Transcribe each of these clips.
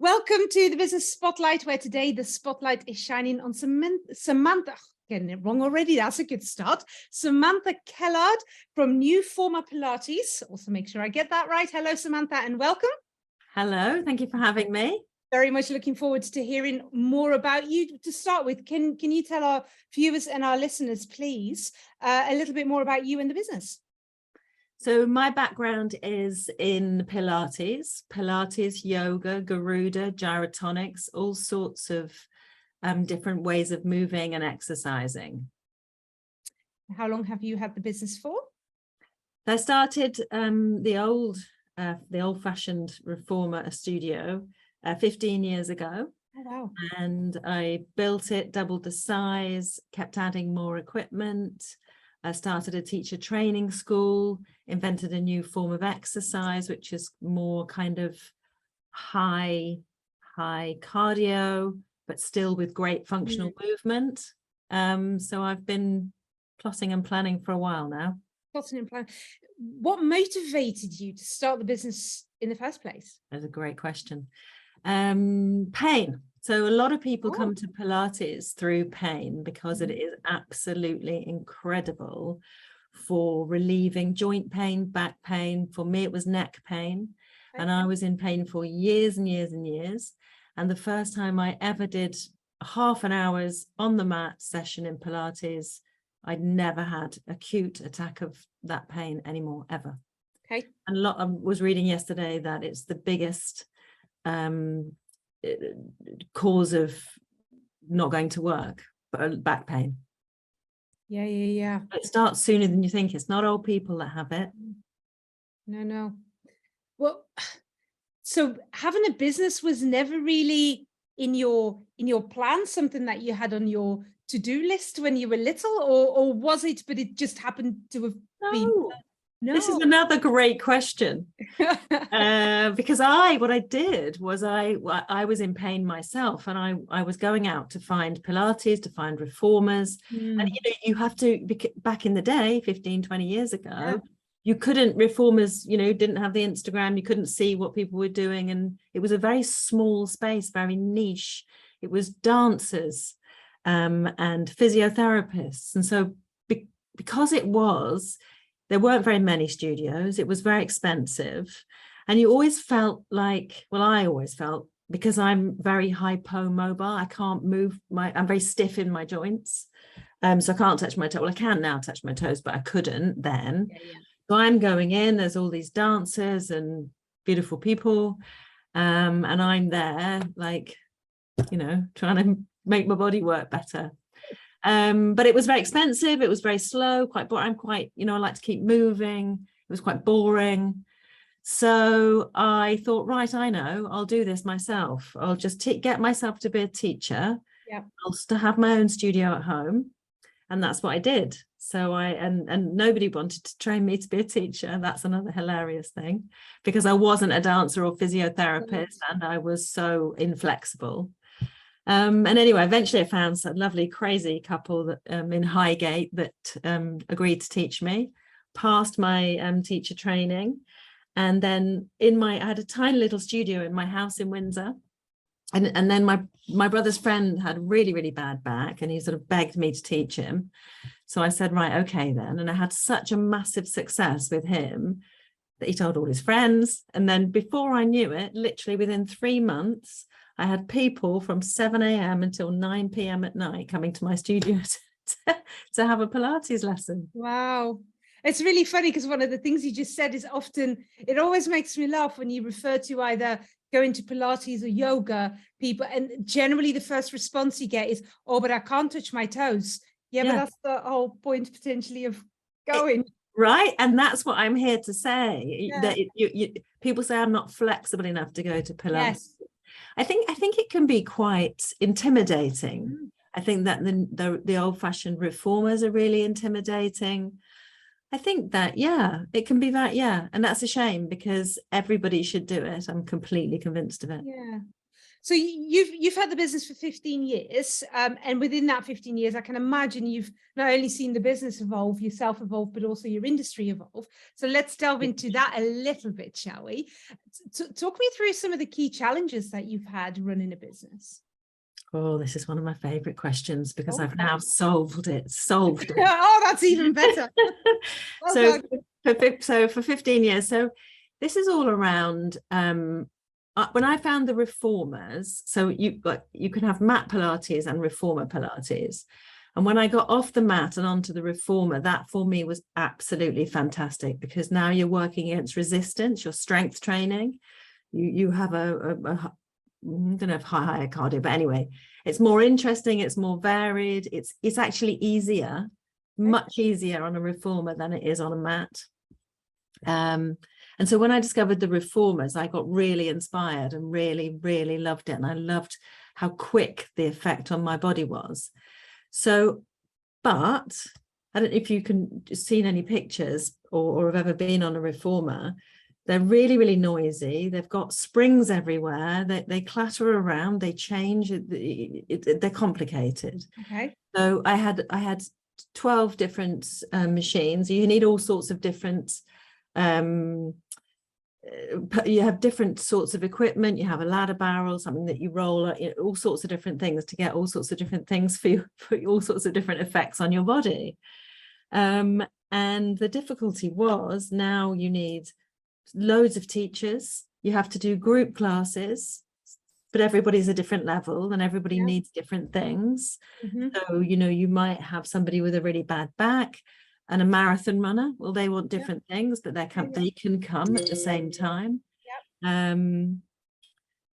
Welcome to the Business Spotlight, where today the spotlight is shining on Samantha. Getting it wrong already, that's a good start. Samantha Kellard from New Former Pilates. Also make sure I get that right. Hello, Samantha, and welcome. Hello, thank you for having me. Very much looking forward to hearing more about you. To start with, can you tell our viewers and our listeners, please, a little bit more about you and the business? So my background is in Pilates, yoga, Garuda, gyrotonics, all sorts of different ways of moving and exercising. How long have you had the business for? I started the old-fashioned reformer studio 15 years ago. Oh, wow. And I built it, doubled the size, kept adding more equipment. I started a teacher training school, invented a new form of exercise, which is more kind of high cardio, but still with great functional movement. So I've been plotting and planning for a while now. Plotting and planning. What motivated you to start the business in the first place? That's a great question. Pain. So a lot of people come to Pilates through pain because it is absolutely incredible for relieving joint pain, back pain. For me, it was neck pain. And I was in pain for years and years and years. And the first time I ever did half an hour's on the mat session in Pilates, I'd never had acute attack of that pain anymore, ever. Okay. And I was reading yesterday that it's the biggest cause of not going to work, but back pain. Yeah. It starts sooner than you think. It's not old people that have it. No. Well, so having a business was never really in your plan, something that you had on your to-do list when you were little, or was it, but it just happened to have been? No. This is another great question. Because what I did was I was in pain myself, and I was going out to find Pilates, to find reformers. And you have to, back in the day, 15, 20 years ago, you couldn't, reformers, didn't have the Instagram, you couldn't see what people were doing. And it was a very small space, very niche. It was dancers and physiotherapists. And so because there weren't very many studios, it was very expensive. And you always felt like, well, I always felt, because I'm very hypomobile, I can't move, I'm very stiff in my joints. So I can't touch my toes. Well, I can now touch my toes, but I couldn't then. So I'm going in, there's all these dancers and beautiful people. And I'm there, like, trying to make my body work better. But it was very expensive. It was very slow, quite boring. I'm quite, I like to keep moving. It was quite boring. So I thought, right, I know, I'll do this myself. I'll just get myself to be a teacher. Yeah. I'll have my own studio at home. And that's what I did. So and nobody wanted to train me to be a teacher. That's another hilarious thing, because I wasn't a dancer or physiotherapist, and I was so inflexible. And anyway, eventually I found a lovely, crazy couple that in Highgate that agreed to teach me, passed my teacher training. And then I had a tiny little studio in my house in Windsor. And then my brother's friend had really, really bad back, and he sort of begged me to teach him. So I said, right, okay then. And I had such a massive success with him that he told all his friends. And then before I knew it, literally within 3 months, I had people from 7 a.m. until 9 p.m. at night coming to my studio to have a Pilates lesson. Wow. It's really funny, because one of the things you just said is it always makes me laugh when you refer to either going to Pilates or yoga people, and generally the first response you get is, oh, but I can't touch my toes. Yeah, but that's the whole point potentially of going. Right. And that's what I'm here to say, that people say I'm not flexible enough to go to Pilates. Yes. I think it can be quite intimidating. I think that the old-fashioned reformers are really intimidating. I think that, it can be that, and that's a shame, because everybody should do it. I'm completely convinced of it. Yeah. So you've had the business for 15 years, and within that 15 years, I can imagine you've not only seen the business evolve, yourself evolve, but also your industry evolve. So let's delve into that a little bit, shall we? Talk me through some of the key challenges that you've had running a business. Oh, this is one of my favorite questions because I've Okay. now solved it. Oh, that's even better. Well So for 15 years, so this is all around when I found the reformers. So you can have mat Pilates and reformer Pilates. And when I got off the mat and onto the reformer, that for me was absolutely fantastic, because now you're working against resistance, your strength training. You have I don't know if higher cardio, but anyway, it's more interesting, it's more varied, it's actually easier, much easier on a reformer than it is on a mat. And so when I discovered the reformers, I got really inspired and really, really loved it. And I loved how quick the effect on my body was. So, but I don't know if you can seen any pictures or have ever been on a reformer. They're really, really noisy. They've got springs everywhere. They clatter around. They change. They're complicated. Okay. So I had 12 different machines. You need all sorts of different. You have different sorts of equipment. You have a ladder barrel, something that you roll, all sorts of different things to get all sorts of different things for all sorts of different effects on your body. And the difficulty was, now you need loads of teachers. You have to do group classes, but everybody's a different level and everybody needs different things. So, you might have somebody with a really bad back and a marathon runner. Well, they want different things, but they can come at the same time.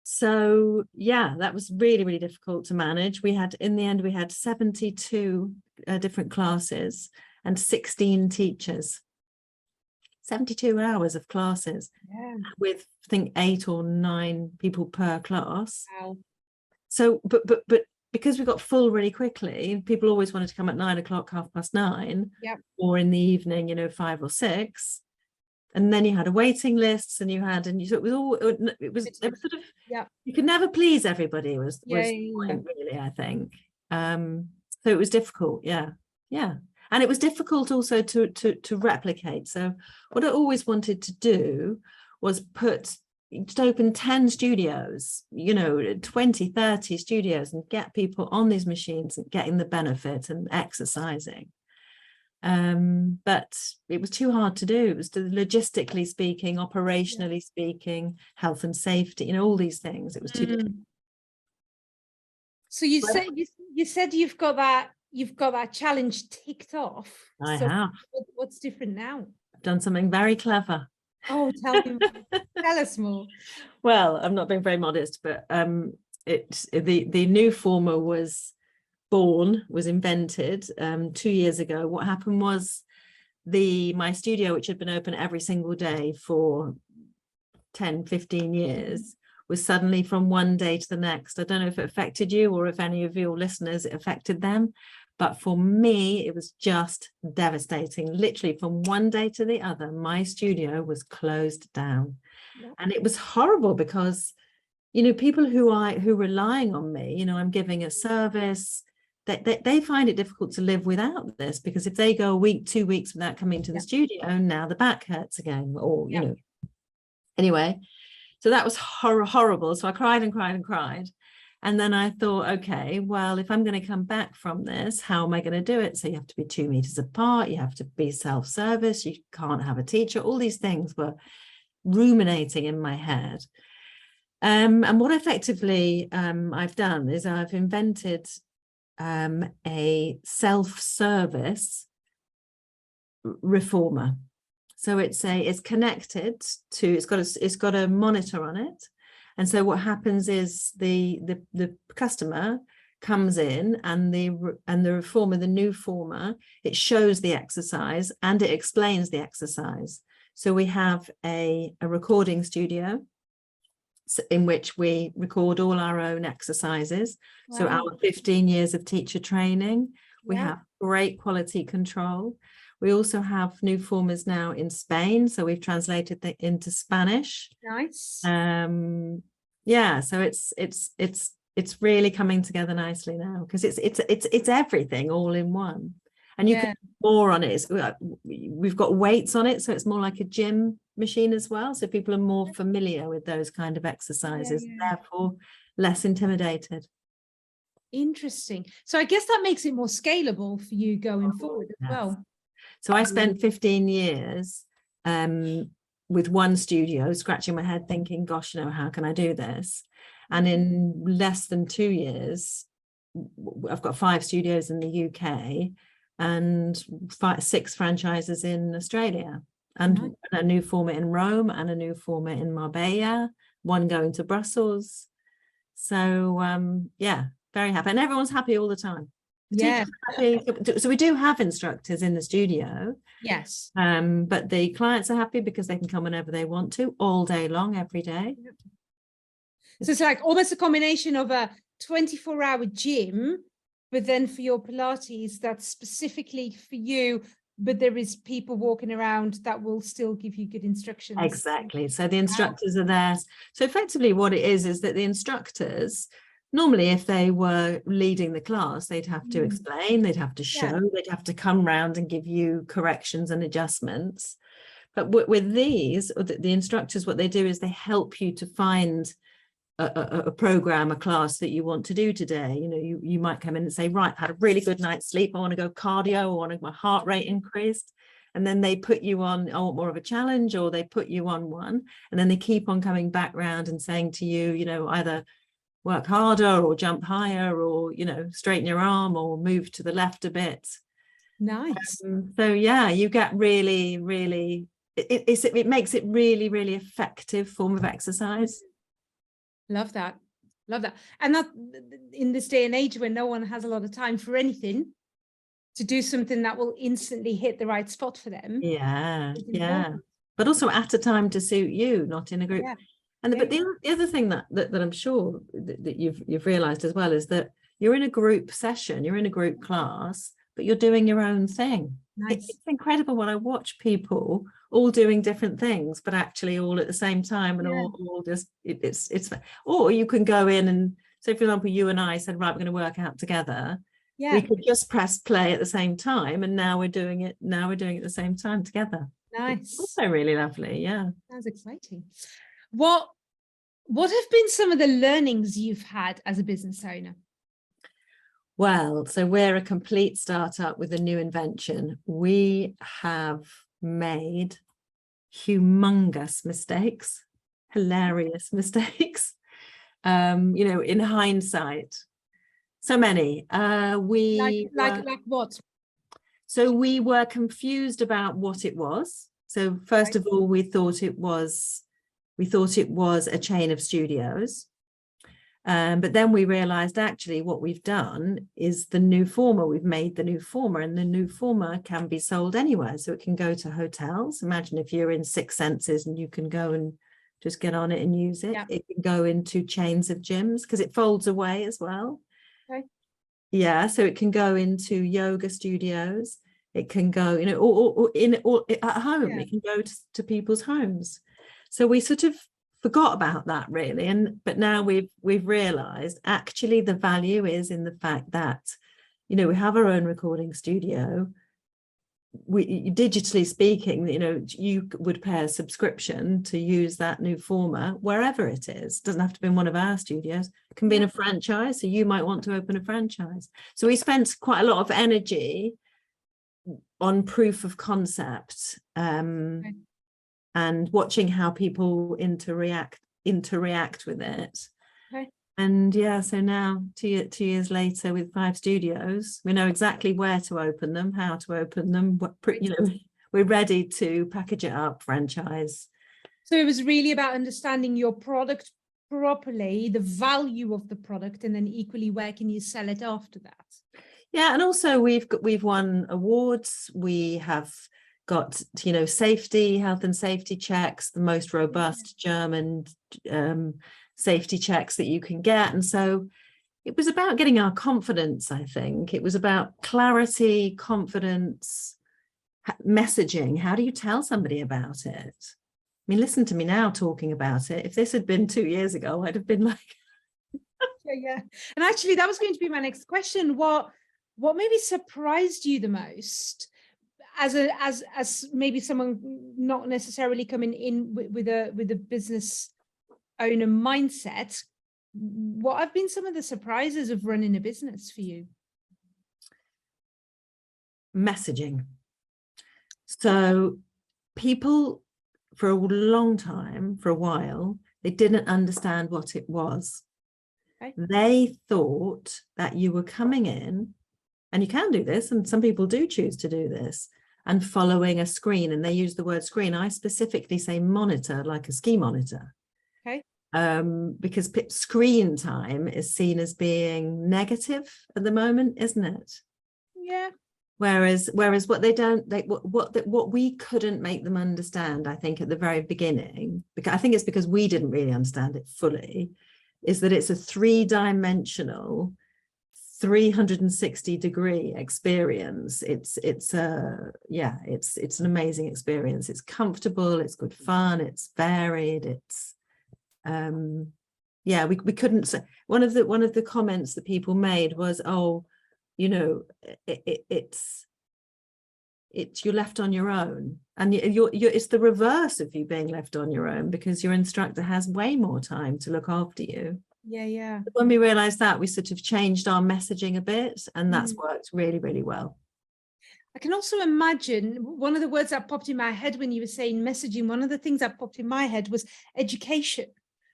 So yeah, that was really, really difficult to manage. In the end, we had 72 different classes and 16 teachers. 72 hours of classes with, I think, 8 or 9 people per class. Wow. So, but because we got full really quickly, people always wanted to come at 9 o'clock, 9:30, or in the evening, 5 or 6. And then you had a waiting list, so it was sort of, you could never please everybody was the point, really, I think. So it was difficult, yeah. And it was difficult also to replicate. So what I always wanted to do was just open 10 studios, 20, 30 studios, and get people on these machines and getting the benefit and exercising. But it was too hard to do. It was logistically speaking, operationally speaking, health and safety, all these things. It was too difficult. So you said you've got that challenge ticked off. I have. What's different now? I've done something very clever. Oh, tell me more. Tell us more. Well, I'm not being very modest, but the new former was invented 2 years ago. What happened was my studio, which had been open every single day for 10, 15 years, was suddenly from one day to the next. I don't know if it affected you or if any of your listeners it affected them, but for me, it was just devastating. Literally from one day to the other, my studio was closed down. And it was horrible because, people who are relying on me, I'm giving a service, they find it difficult to live without this, because if they go a week, 2 weeks without coming to the studio, now the back hurts again, or, anyway. So that was horrible. So I cried and cried and cried. And then I thought, okay, well, if I'm going to come back from this, how am I going to do it? So you have to be 2 meters apart. You have to be self-service. You can't have a teacher. All these things were ruminating in my head. And what effectively I've done is I've invented a self-service reformer. So it's connected to, it's got a monitor on it. And so what happens is the customer comes in, and the reformer, the new former, it shows the exercise and it explains the exercise. So we have a recording studio in which we record all our own exercises. Wow. So our 15 years of teacher training, we have great quality control. We also have new formers now in Spain, so we've translated that into Spanish. Nice. Yeah, so it's really coming together nicely now, because it's everything all in one. And you can do more on it. We've got weights on it, so it's more like a gym machine as well. So people are more familiar with those kind of exercises, therefore less intimidated. Interesting. So I guess that makes it more scalable for you going forward as well. So I spent 15 years with one studio, scratching my head thinking, gosh, how can I do this? And in less than 2 years, I've got 5 studios in the UK and 6 franchises in Australia, and a new format in Rome and a new format in Marbella, one going to Brussels. So yeah, very happy, and everyone's happy all the time. Yeah. So we do have instructors in the studio. Yes. But the clients are happy because they can come whenever they want to, all day long, every day. So it's like almost a combination of a 24-hour gym, but then for your Pilates, that's specifically for you, but there is people walking around that will still give you good instructions. Exactly. So the instructors are there. So effectively what it is that the instructors, normally if they were leading the class, they'd have to explain, they'd have to show, they'd have to come round and give you corrections and adjustments. But with these, the instructors, what they do is they help you to find a program, a class that you want to do today. You might come in and say, right, I've had a really good night's sleep, I want to go cardio, I want my heart rate increased. And then they put you on, I want more of a challenge, or they put you on one. And then they keep on coming back round and saying to you, either work harder or jump higher, or, straighten your arm or move to the left a bit. Nice. So yeah, you get really, really, it makes it really, really effective form of exercise. Love that. Love that. And that in this day and age when no one has a lot of time for anything, to do something that will instantly hit the right spot for them. Yeah. But also at a time to suit you, not in a group. But the other thing that I'm sure that you've realized as well is that you're in a group session, you're in a group class, but you're doing your own thing. Nice. It's incredible when I watch people all doing different things, but actually all at the same time, and all just it's. Or you can go in and say, for example, you and I said, right, we're going to work out together. We could just press play at the same time, and now we're doing it at the same time together. Nice. It's also really lovely. Yeah. Sounds exciting. What have been some of the learnings you've had as a business owner? Well, so we're a complete startup with a new invention. We have made humongous mistakes, hilarious mistakes, in hindsight. So many. Like what? So we were confused about what it was. So first of all, we thought it was a chain of studios. But then we realized actually what we've done is the new former. We've made the new former, and the new former can be sold anywhere. So it can go to hotels. Imagine if you're in Six Senses and you can go and just get on it and use it. It can go into chains of gyms because it folds away as well. Okay. Yeah, so it can go into yoga studios. It can go, or at home. It can go to people's homes. So we sort of forgot about that really, but now we've realized actually the value is in the fact that we have our own recording studio. We digitally speaking, you would pay a subscription to use that new format wherever it is. It doesn't have to be in one of our studios. It can be in a franchise, so you might want to open a franchise. So we spent quite a lot of energy on proof of concept, and watching how people interact with it. Okay. And so now 2 years later with 5 studios, we know exactly where to open them, how to open them, we're ready to package it up, franchise. So it was really about understanding your product properly, the value of the product, and then equally where can you sell it after that? Yeah, and also we've won awards. We have got health and safety checks, the most robust German safety checks that you can get. And so it was about getting our confidence. I think it was about clarity, confidence, messaging. How do you tell somebody about it? mean, listen to me now talking about it. If this had been 2 years ago, I'd have been like, yeah. And actually, that was going to be my next question. What maybe surprised you the most as maybe someone not necessarily coming in with a business owner mindset? What have been some of the surprises of running a business for you? messaging. So people, for a long time, for a while, they didn't understand what it was. Okay. They thought that you were coming in, and you can do this, and some people do choose to do this, and following a screen, and they use the word screen. I specifically say monitor, like a ski monitor. Okay. Because screen time is seen as being negative at the moment, isn't it? Yeah. Whereas what they don't, what we couldn't make them understand, I think at the very beginning, because I think it's because we didn't really understand it fully, is that it's a 3-dimensional 360-degree experience. It's an amazing experience. It's comfortable, it's good fun, it's varied, it's we couldn't say. One of the comments that people made was, oh, you know, it's you're left on your own, and it's the reverse of you being left on your own, because your instructor has way more time to look after you. Yeah. When we realized that, we sort of changed our messaging a bit, and that's worked really, really well. I can also imagine one of the words that popped in my head when you were saying messaging, one of the things that popped in my head was education,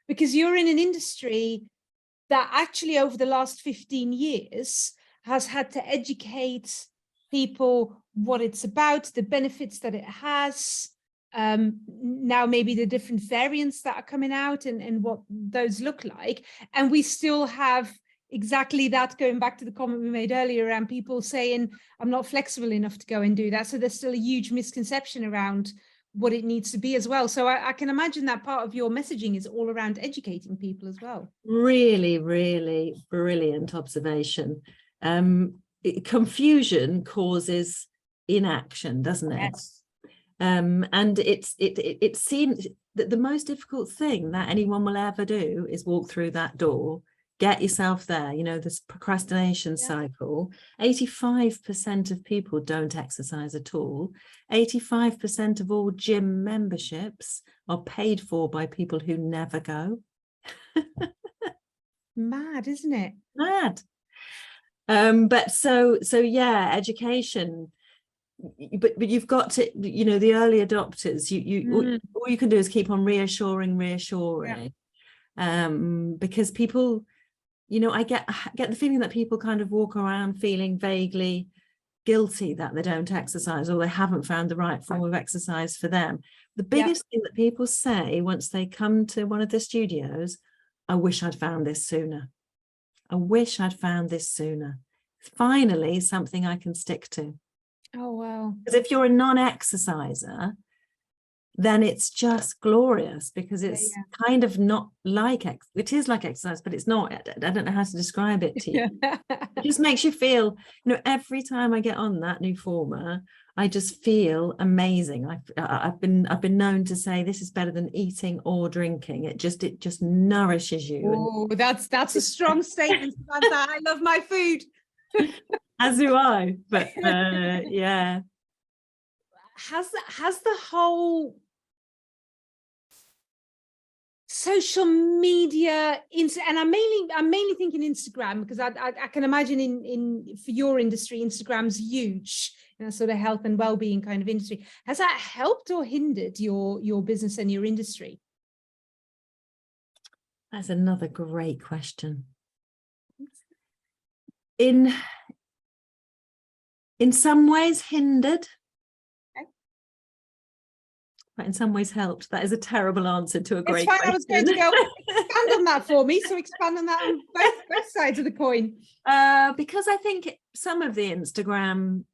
because you're in an industry that actually over the last 15 years has had to educate people what it's about, the benefits that it has, now maybe the different variants that are coming out and what those look like. And we still have exactly that, going back to the comment we made earlier around people saying, I'm not flexible enough to go and do that. So there's still a huge misconception around what it needs to be as well. So I can imagine that part of your messaging is all around educating people as well. Really, really brilliant observation. Confusion causes inaction, doesn't it? Yes. And it seems that the most difficult thing that anyone will ever do is walk through that door, get yourself there. You know, this procrastination cycle. 85% of people don't exercise at all. 85% of all gym memberships are paid for by people who never go. Mad, isn't it? Mad. But so yeah, education. But you've got to, you know, the early adopters, all you can do is keep on reassuring, because people, you know, I get the feeling that people kind of walk around feeling vaguely guilty that they don't exercise, or they haven't found the right form of exercise for them. The biggest thing that people say once they come to one of the studios, I wish I'd found this sooner. I wish I'd found this sooner. Finally, something I can stick to. Oh, wow. Because if you're a non-exerciser, then it's just glorious, because it's kind of not like it is like exercise, but it's not. I don't know how to describe it to you. It just makes you feel, you know, every time I get on that new former, I just feel amazing. I've been known to say this is better than eating or drinking. It just nourishes you. Oh, that's a strong statement, Samantha. I love my food. As do I. But yeah. Has the whole social media, and I'm mainly thinking Instagram, because I can imagine in for your industry, Instagram's huge, you know, sort of health and well-being kind of industry. Has that helped or hindered your business and your industry? That's another great question. In some ways hindered, but in some ways helped. That is a terrible answer to a great question. I was going to go expand on that for me. So expand on that on both sides of the coin. Because I think some of the Instagram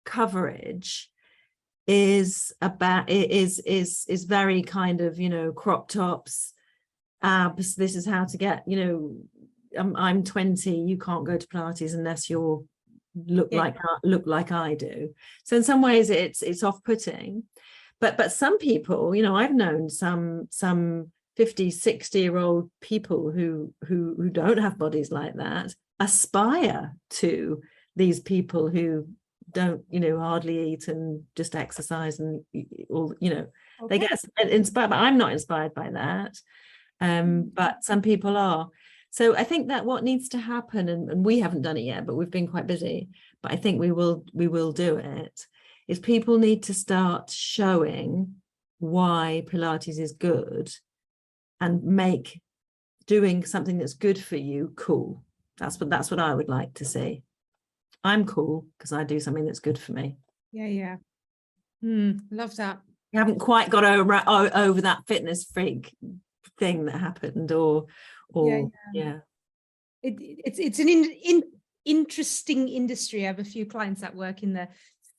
coverage is very kind of, you know, crop tops, abs. This is how to get, you know, I'm 20. You can't go to Pilates unless you're look like I do. So in some ways it's off-putting. but some people, you know, I've known some 50, 60-year-old people who don't have bodies like that aspire to these people who don't, you know, hardly eat and just exercise and all, you know, they get inspired, but I'm not inspired by that. But some people are. So I think that what needs to happen, and we haven't done it yet, but we've been quite busy, but I think we will do it, is people need to start showing why Pilates is good and make doing something that's good for you cool. That's what I would like to see. I'm cool because I do something that's good for me. Yeah. Love that. You haven't quite got over that fitness freak thing that happened, or yeah. It's an interesting industry. I have a few clients that work in the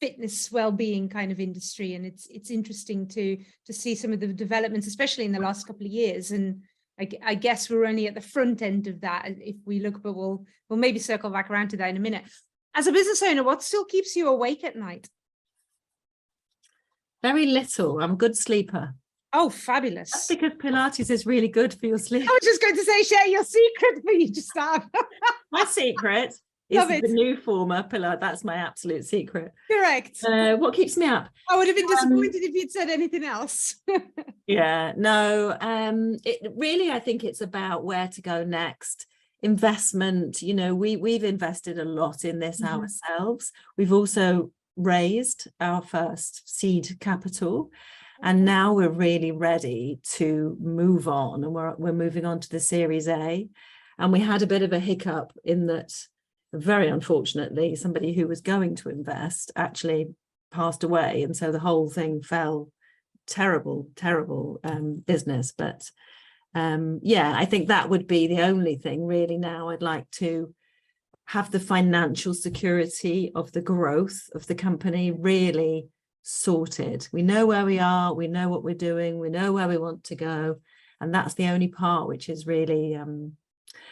fitness well-being kind of industry, and it's interesting to see some of the developments, especially in the last couple of years. And I guess we're only at the front end of that if we look, but we'll maybe circle back around to that in a minute. As a business owner, what still keeps you awake at night? Very little. I'm a good sleeper. Oh, fabulous. That's because Pilates is really good for your sleep. I was just going to say, share your secret for you to start. My secret is the new former Pilates. That's my absolute secret. Correct. What keeps me up? I would have been disappointed if you'd said anything else. Yeah, no. It really, I think it's about where to go next. Investment. You know, we've invested a lot in this ourselves. We've also raised our first seed capital, and now we're really ready to move on, and we're moving on to the Series A. And we had a bit of a hiccup in that, very unfortunately, somebody who was going to invest actually passed away, and so the whole thing fell. Terrible business. But yeah, I think that would be the only thing really. Now I'd like to have the financial security of the growth of the company really sorted. We know where we are, we know what we're doing, we know where we want to go, and that's the only part which is really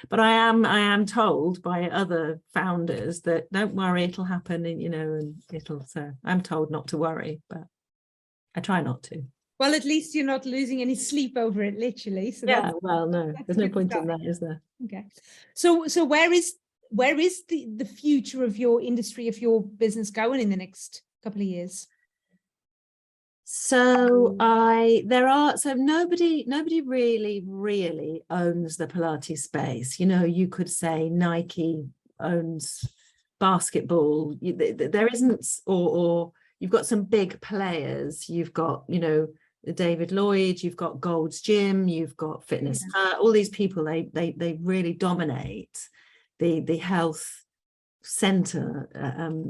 but I am told by other founders that don't worry, it'll happen, and you know, and so I'm told not to worry, but I try not to. Well, at least you're not losing any sleep over it, literally. So yeah, well, no, there's no point in that, is there? Okay. So where is the future of your industry, of your business, going in the next couple of years? So nobody really owns the Pilates space. You know, you could say Nike owns basketball. There isn't, or you've got some big players. You've got, you know, David Lloyd, you've got Gold's Gym, you've got Fitness. All these people, they really dominate the health center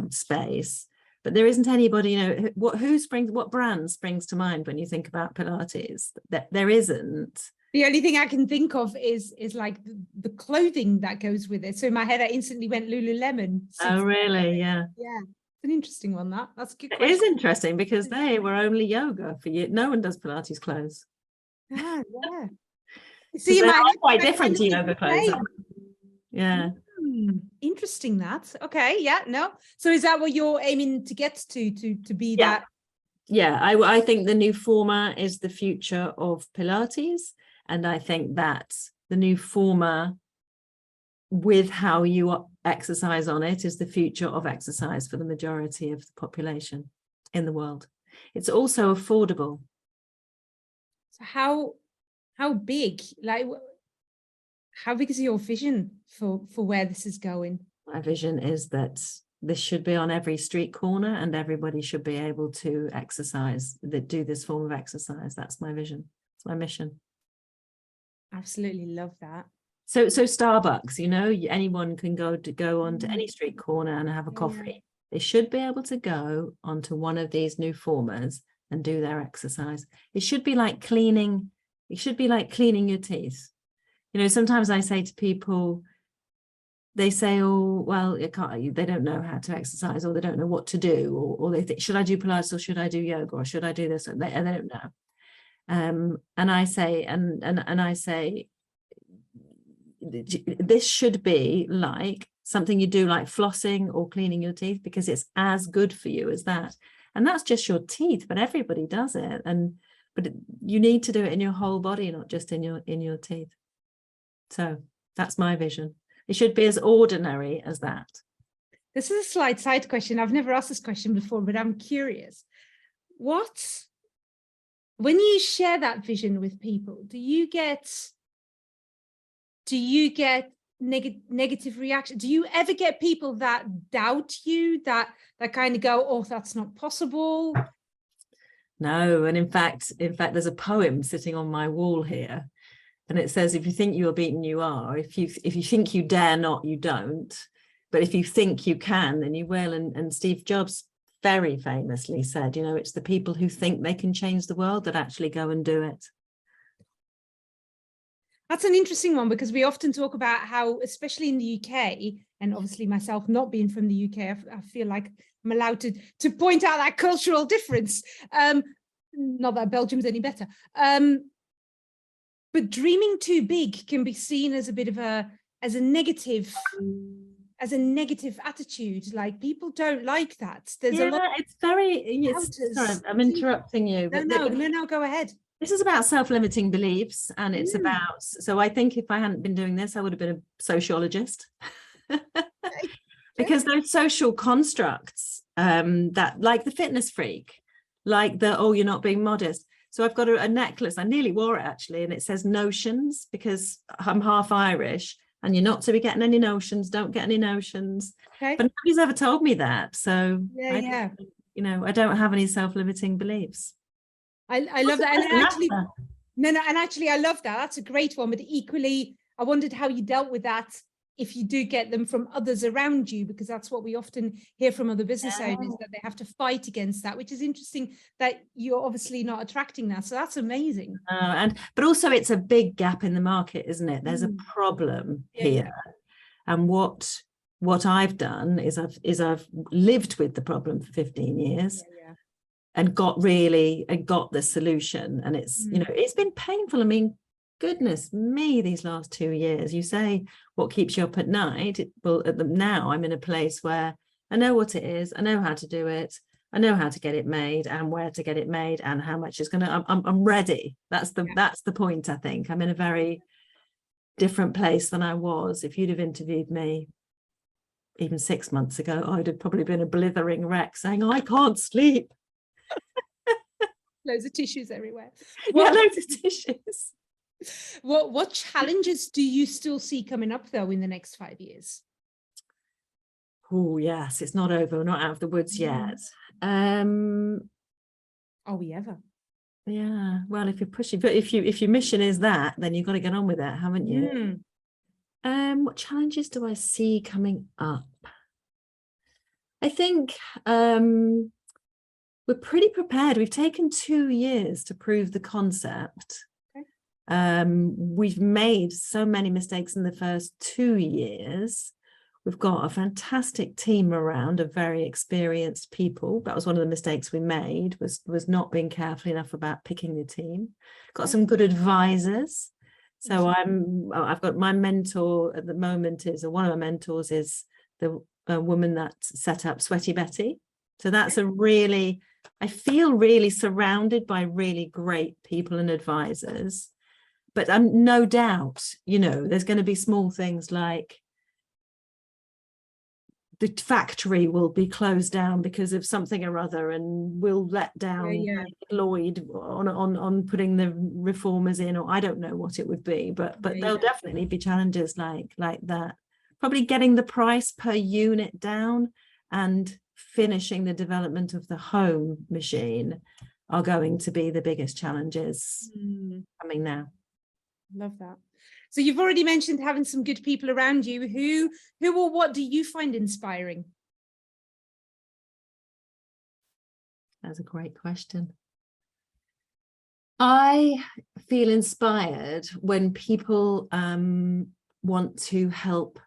space. But there isn't anybody, you know, what brand springs to mind when you think about Pilates? There isn't. The only thing I can think of is like the clothing that goes with it. So in my head, I instantly went Lululemon. Oh, really? Yeah. Yeah. It's an interesting one, that. That's a good question. It is interesting because they were only yoga for you. No one does Pilates clothes. Ah, yeah. So they're quite different to yoga clothes. Yeah. Interesting that. Okay, yeah, no. So is that what you're aiming to get to be that? Yeah, I think the new former is the future of Pilates, and I think that the new former with how you exercise on it is the future of exercise for the majority of the population in the world. It's also affordable. So how big, like, how big is your vision for where this is going? My vision is that this should be on every street corner, and everybody should be able to exercise, that do this form of exercise. That's my vision. It's my mission. Absolutely love that. So Starbucks, you know, anyone can go onto any street corner and have a coffee. Yeah. They should be able to go onto one of these new formers and do their exercise. It should be like cleaning. It should be like cleaning your teeth. You know, sometimes I say to people, they say, oh, well, they don't know how to exercise, or they don't know what to do, or they think, should I do Pilates, or should I do yoga, or should I do this? And they don't know. And I say, and I say, this should be like something you do, like flossing or cleaning your teeth, because it's as good for you as that. And that's just your teeth, but everybody does it. But you need to do it in your whole body, not just in your teeth. So that's my vision. It should be as ordinary as that. This is a slight side question. I've never asked this question before, but I'm curious. When you share that vision with people, do you get negative reaction? Do you ever get people that doubt you, that kind of go, oh, that's not possible? No, and in fact, there's a poem sitting on my wall here, and it says, if you think you are beaten, you are. If you think you dare not, you don't. But if you think you can, then you will. And Steve Jobs very famously said, you know, it's the people who think they can change the world that actually go and do it. That's an interesting one, because we often talk about how, especially in the UK, and obviously myself not being from the UK, I feel like I'm allowed to point out that cultural difference. Not that Belgium's any better. But dreaming too big can be seen as a bit of a negative attitude. Like, people don't like that. There's a lot. It's very. Sorry, I'm interrupting you. But no, go ahead. This is about self-limiting beliefs, and it's about. So I think if I hadn't been doing this, I would have been a sociologist, because those social constructs, that, like the fitness freak, like the, oh, you're not being modest. So I've got a necklace. I nearly wore it actually, and it says notions, because I'm half Irish. And you're not to be getting any notions, don't get any notions. Okay. But nobody's ever told me that. So I don't have any self-limiting beliefs. I love that. And actually, I love that. That's a great one. But equally, I wondered how you dealt with that if you do get them from others around you, because that's what we often hear from other business owners, that they have to fight against that, which is interesting that you're obviously not attracting that. So that's amazing. But also it's a big gap in the market, isn't it? There's a problem here. Yeah. And what I've done is I've lived with the problem for 15 years and got the solution. And it's, you know, it's been painful. I mean, goodness me, these last 2 years. You say what keeps you up at night. Now I'm in a place where I know what it is, I know how to do it, I know how to get it made and where to get it made and how much it's gonna. I'm ready. That's the point. I think I'm in a very different place than I was. If you'd have interviewed me even 6 months ago, I'd have probably been a blithering wreck saying, I can't sleep. Loads of tissues everywhere. Loads of tissues. What challenges do you still see coming up though in the next 5 years? Oh yes, it's not over. We're not out of the woods yet. Are we ever? Yeah. Well, if you're pushing, but if your mission is that, then you've got to get on with it, haven't you? What challenges do I see coming up? I think we're pretty prepared. We've taken 2 years to prove the concept. We've made so many mistakes in the first 2 years. We've got a fantastic team around of very experienced people. That was one of the mistakes we made, was not being careful enough about picking the team. Got some good advisors. So I've got my mentor at the moment one of my mentors is the woman that set up Sweaty Betty. So that's I feel really surrounded by really great people and advisors. But I'm no doubt, you know, there's going to be small things like the factory will be closed down because of something or other, and we'll let down Lloyd on putting the reformers in, or I don't know what it would be, but there'll definitely be challenges like that. Probably getting the price per unit down and finishing the development of the home machine are going to be the biggest challenges coming now. Love that. So you've already mentioned having some good people around you. Who or what do you find inspiring? That's a great question. I feel inspired when people want to help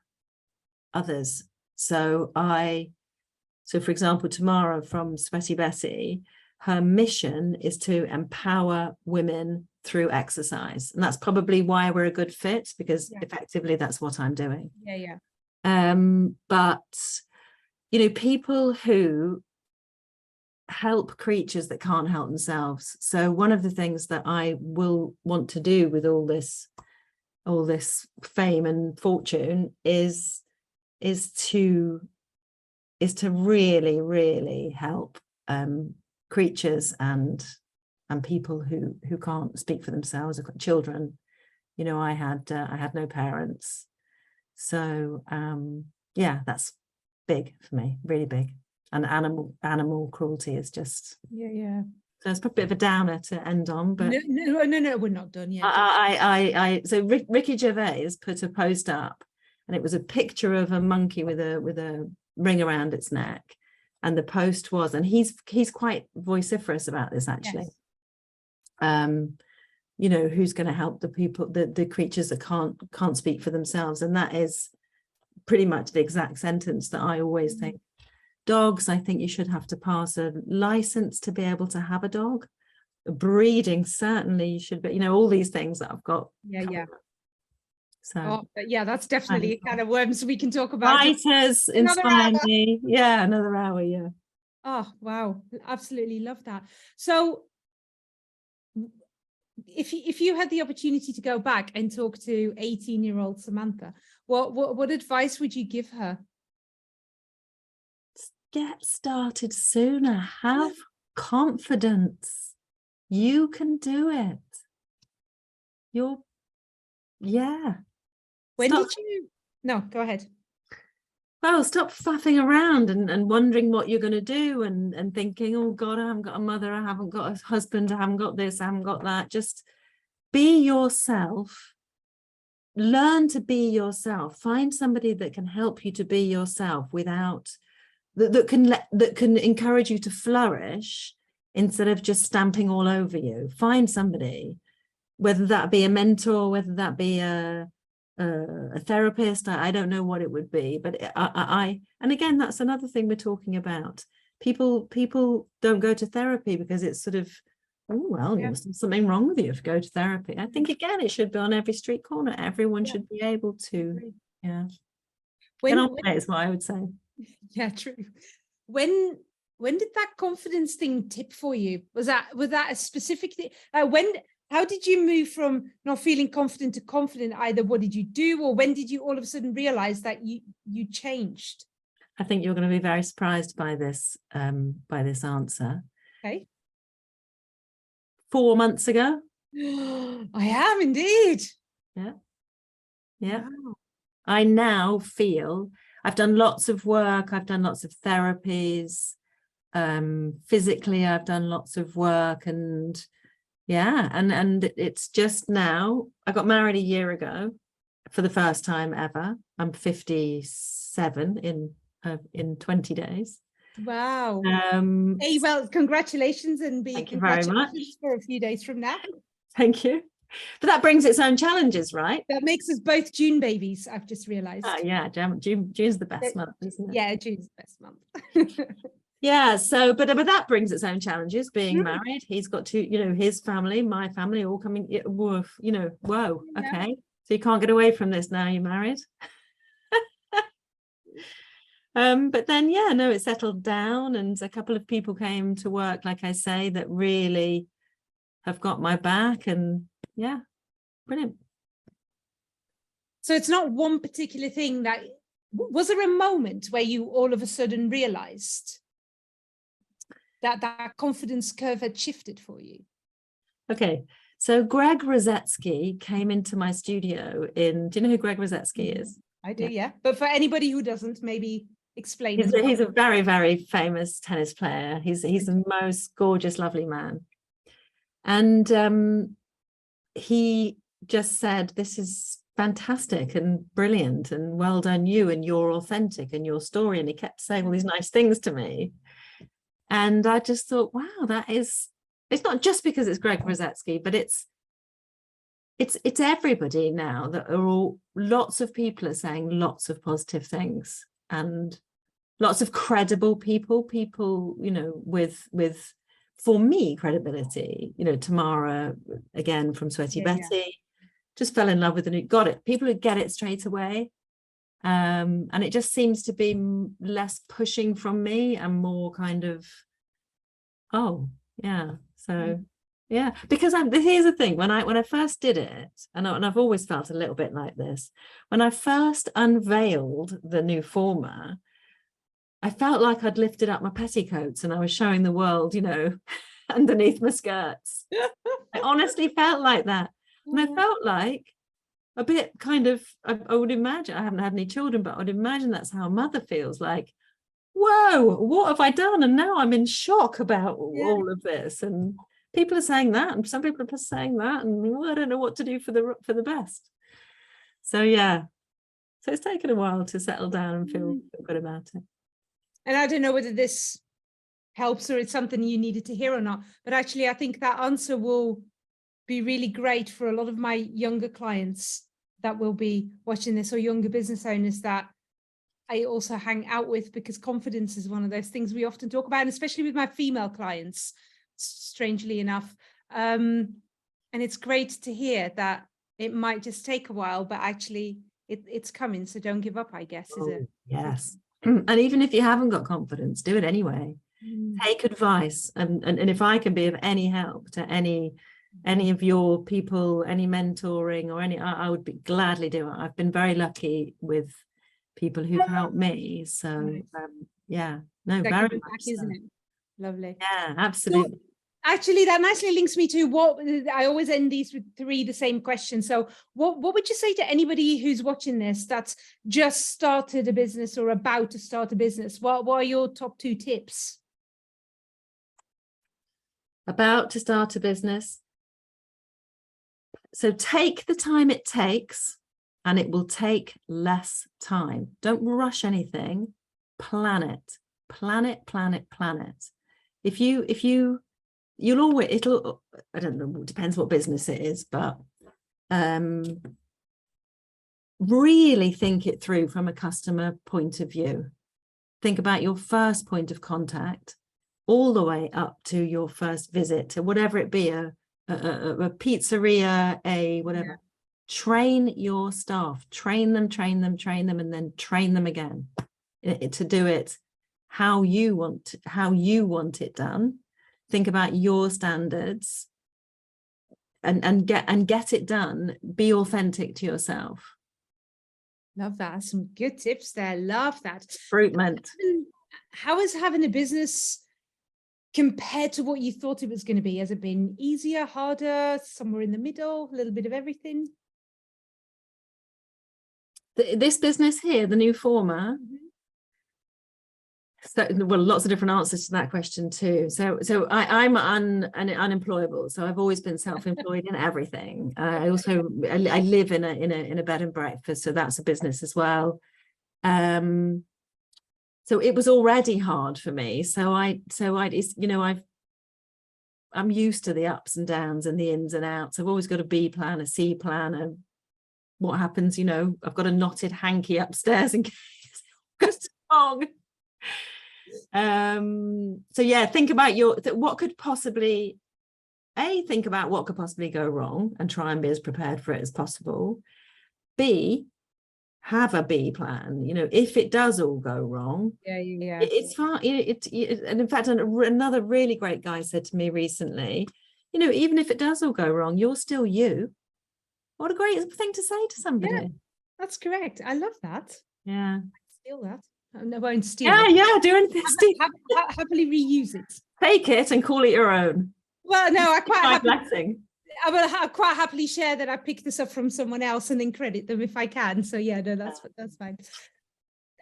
others. So for example, Tamara from Sweaty Betty, her mission is to empower women through exercise. And that's probably why we're a good fit, because effectively that's what I'm doing. But, you know, people who help creatures that can't help themselves. So one of the things that I will want to do with all this fame and fortune is to really, really help creatures and people who can't speak for themselves, children. You know, I had no parents, so yeah, that's big for me, really big. And animal cruelty is just, yeah. So it's a bit of a downer to end on, but no, we're not done yet. So Ricky Gervais put a post up, and it was a picture of a monkey with a ring around its neck, and the post was, and he's quite vociferous about this actually. Yes. You know, who's going to help the people, the creatures that can't speak for themselves, and that is pretty much the exact sentence that I always think. Dogs, I think you should have to pass a license to be able to have a dog. Breeding, certainly you should be, you know, all these things that I've got. Yeah. So but yeah, that's definitely a kind of worms we can talk about. Writers inspire me. Yeah, another hour, yeah. Oh, wow. Absolutely love that. So if you had the opportunity to go back and talk to 18-year-old Samantha, what advice would you give her? Get started sooner. Have confidence. You can do it. No, go ahead. Well, stop faffing around and wondering what you're going to do and thinking, oh God, I haven't got a mother, I haven't got a husband, I haven't got this, I haven't got that. Just be yourself. Learn to be yourself. Find somebody that can help you to be yourself without that can encourage you to flourish instead of just stamping all over you. Find somebody, whether that be a mentor, whether that be a therapist. I don't know what it would be, but and again, that's another thing we're talking about. People don't go to therapy because it's sort of, oh well, there's something wrong with you if you go to therapy. I think again, it should be on every street corner. Everyone should be able to, get on with it is what I would say. Yeah, true. When did that confidence thing tip for you? Was that a specific thing? How did you move from not feeling confident to confident? Either what did you do, or when did you all of a sudden realize that you changed? I think you're going to be very surprised by this answer. Okay. 4 months ago. I am indeed. Yeah. Wow. I now feel I've done lots of work. I've done lots of therapies. Physically, I've done lots of work, and it's just now. I got married a year ago for the first time ever. I'm 57 in 20 days. Wow. Hey, well, congratulations, and thank you very much for a few days from now. Thank you. But that brings its own challenges, right? That makes us both June babies, I've just realized. Oh yeah, June's the best month, isn't it? Yeah, June's the best month. Yeah, so but that brings its own challenges. Being married, he's got to, his family, my family, all coming. Whoa, okay, so you can't get away from this now. You're married. But then it settled down, and a couple of people came to work, like I say, that really have got my back, and brilliant. So it's not one particular thing. That was there a moment where you all of a sudden realized that confidence curve had shifted for you? Okay, so Greg Rosetsky came into my studio do you know who Greg Rosetsky is? I do, yeah. But for anybody who doesn't, maybe explain. He's a very, very famous tennis player. He's the most gorgeous, lovely man. And he just said, this is fantastic and brilliant, and well done you, and you're authentic, and your story. And he kept saying all these nice things to me. And I just thought, wow, it's not just because it's Greg Rosetsky, but it's everybody now that lots of people are saying lots of positive things, and lots of credible people, with, for me, credibility. Tamara, again, from Sweaty Betty, just fell in love with got it. People who get it straight away. And it just seems to be less pushing from me and more kind of Oh, yeah. So, yeah, because here's the thing, when I first did it, and I've always felt a little bit like this, when I first unveiled the new former, I felt like I'd lifted up my petticoats and I was showing the world, underneath my skirts. I honestly felt like that. And I felt like a bit kind of, I would imagine, I haven't had any children, but I would imagine that's how a mother feels, like, whoa, what have I done? And now I'm in shock about all of this. And people are saying that, and some people are saying that, and I don't know what to do for the best. So yeah, so it's taken a while to settle down and feel good about it. And I don't know whether this helps or it's something you needed to hear or not, but actually I think that answer will be really great for a lot of my younger clients that will be watching this, or younger business owners that I also hang out with, because confidence is one of those things we often talk about, and especially with my female clients, strangely enough. And it's great to hear that it might just take a while, but actually it's coming. So don't give up, I guess. Yes. And even if you haven't got confidence, do it anyway. Take advice. And if I can be of any help to any of your people, any mentoring or any, I would gladly do it. I've been very lucky with people who've helped me. So yeah, no, very much back, isn't it? Lovely. Yeah, absolutely. So, actually, that nicely links me to what I always end these with the same questions. So what would you say to anybody who's watching this that's just started a business or about to start a business? What are your top 2 tips? About to start a business. So take the time it takes, and it will take less time. Don't rush anything. Plan it. If you'll always, I don't know, it depends what business it is, but really think it through from a customer point of view. Think about your first point of contact all the way up to your first visit to whatever it be, a pizzeria, whatever. Yeah. Train your staff, train them, and then train them again to do it how you want it done. Think about your standards and get it done. Be authentic to yourself. Love that. Some good tips there. Love that. Recruitment. How is having a business compared to what you thought it was going to be? Has it been easier, harder, somewhere in the middle, a little bit of everything? This business here, the new former. So, well, lots of different answers to that question too. So I'm unemployable. So I've always been self-employed in everything. I live in a bed and breakfast, so that's a business as well. So it was already hard for me. I'm used to the ups and downs and the ins and outs. I've always got a B plan, a C plan, and what happens, I've got a knotted hanky upstairs in case it goes wrong. So yeah, think about what could possibly go wrong and try and be as prepared for it as possible. B, have a B plan. If it does all go wrong, it's fine. And in fact, another really great guy said to me recently, even if it does all go wrong, you're still you. What a great thing to say to somebody. Yeah, that's correct. I love that. Yeah. Steal that. I won't steal it. Yeah, do anything. Happily reuse it. Take it and call it your own. Well, no, I quite blessing. I will quite happily share that I picked this up from someone else and then credit them if I can. So yeah, no, that's fine.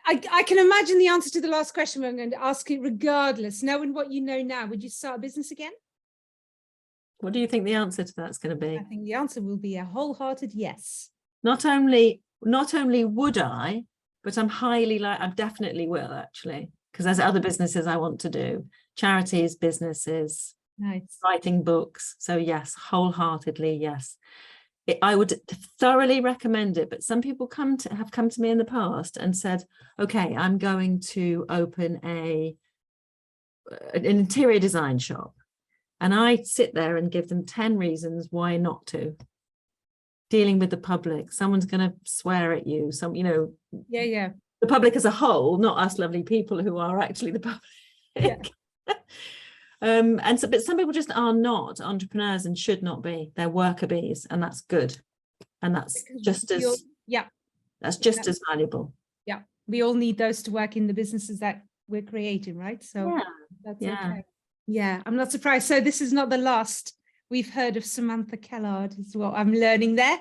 I can imagine the answer to the last question, but I'm going to ask it regardless. Knowing what you know now, would you start a business again? What do you think the answer to that's going to be? I think the answer will be a wholehearted yes. Not only would I, but I definitely will, actually, because there's other businesses I want to do, charities, businesses, nice, writing books. So yes, wholeheartedly yes. I would thoroughly recommend it, but some people have come to me in the past and said, okay, I'm going to open an interior design shop. And I sit there and give them 10 reasons why not to. Dealing with the public, someone's going to swear at you. Yeah. The public as a whole, not us lovely people who are actually the public. Yeah. And so, but some people just are not entrepreneurs and should not be. They're worker bees, and that's good. And that's just as as valuable. Yeah, we all need those to work in the businesses that we're creating, right? So that's okay. Yeah, I'm not surprised. So this is not the last we've heard of Samantha Kellard, is what I'm learning there.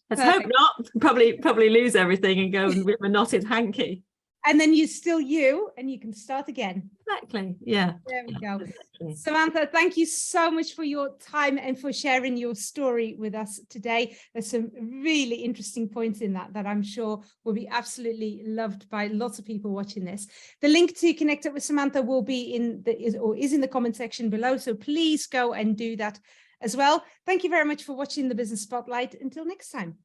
Let's hope not. Probably lose everything and go with a knotted hanky. And then you're still you, and you can start again. Exactly. Yeah. There we go. Exactly. Samantha, thank you so much for your time and for sharing your story with us today. There's some really interesting points in that I'm sure will be absolutely loved by lots of people watching this. The link to connect up with Samantha will be is in the comment section below. So please go and do that as well. Thank you very much for watching the Business Spotlight. Until next time.